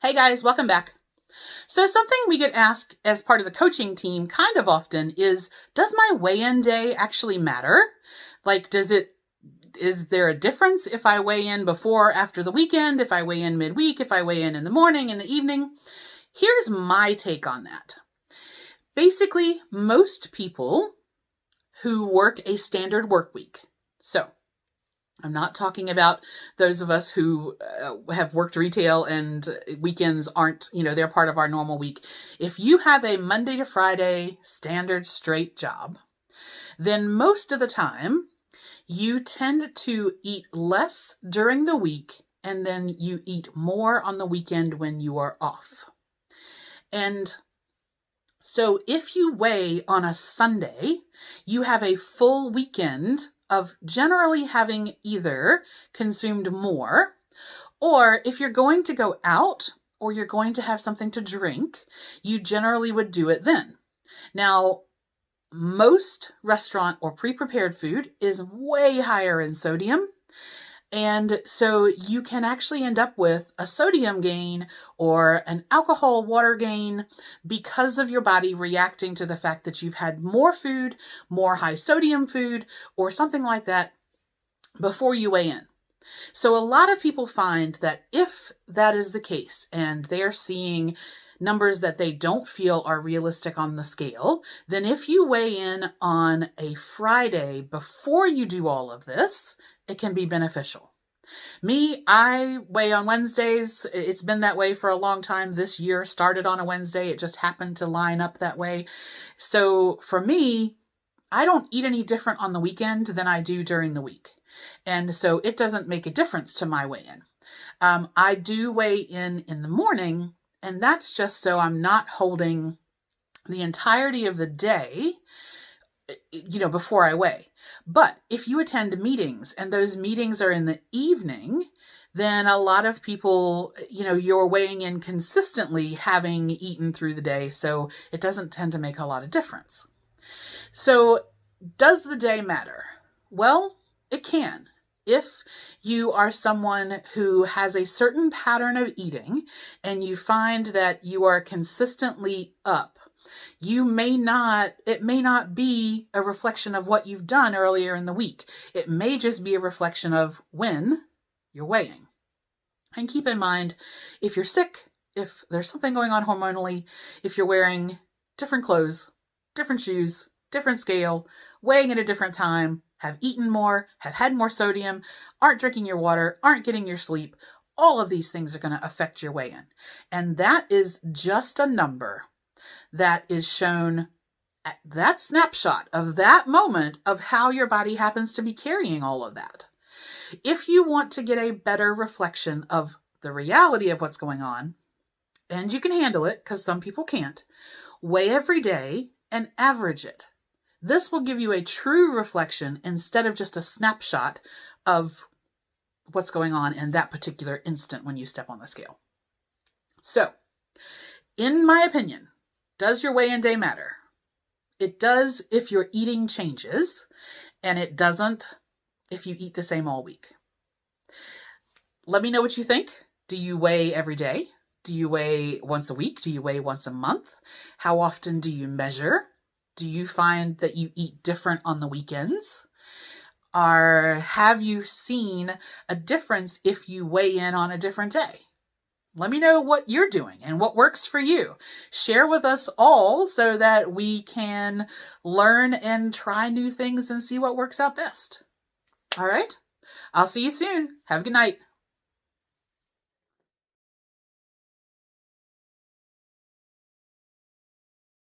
Hey guys, welcome back. So something we get asked as part of the coaching team kind of often is, does my weigh-in day actually matter? Like, is there a difference if I weigh in before or after the weekend, if I weigh in midweek, if I weigh in the morning, in the evening? Here's my take on that. Basically, most people who work a standard work week, so I'm not talking about those of us who have worked retail and weekends aren't, they're part of our normal week. If you have a Monday to Friday standard straight job, then most of the time you tend to eat less during the week and then you eat more on the weekend when you are off. And so if you weigh on a Sunday, you have a full weekend of generally having either consumed more, or if you're going to go out or you're going to have something to drink, you generally would do it then. Now, most restaurant or pre-prepared food is way higher in sodium. And so you can actually end up with a sodium gain or an alcohol water gain because of your body reacting to the fact that you've had more food, more high sodium food, or something like that before you weigh in. So a lot of people find that if that is the case and they're seeing numbers that they don't feel are realistic on the scale, then if you weigh in on a Friday before you do all of this, it can be beneficial. Me, I weigh on Wednesdays. It's been that way for a long time. This year started on a Wednesday. It just happened to line up that way. So for me, I don't eat any different on the weekend than I do during the week. And so it doesn't make a difference to my weigh-in. I do weigh in the morning, and that's just so I'm not holding the entirety of the day before I weigh. But if you attend meetings and those meetings are in the evening, then a lot of people, you're weighing in consistently having eaten through the day, so it doesn't tend to make a lot of difference. So does the day matter? Well, it can. If you are someone who has a certain pattern of eating and you find that you are consistently up, it may not be a reflection of what you've done earlier in the week. It may just be a reflection of when you're weighing. And keep in mind, if you're sick, if there's something going on hormonally, if you're wearing different clothes, different shoes, different scale, weighing at a different time, have eaten more, have had more sodium, aren't drinking your water, aren't getting your sleep, all of these things are going to affect your weigh-in. And that is just a number that is shown at that snapshot of that moment of how your body happens to be carrying all of that. If you want to get a better reflection of the reality of what's going on, and you can handle it because some people can't, weigh every day and average it. This will give you a true reflection instead of just a snapshot of what's going on in that particular instant when you step on the scale. So, in my opinion, does your weigh-in day matter? It does if your eating changes, and it doesn't if you eat the same all week. Let me know what you think. Do you weigh every day? Do you weigh once a week? Do you weigh once a month? How often do you measure? Do you find that you eat different on the weekends? Or have you seen a difference if you weigh in on a different day? Let me know what you're doing and what works for you. Share with us all so that we can learn and try new things and see what works out best. All right. I'll see you soon. Have a good night.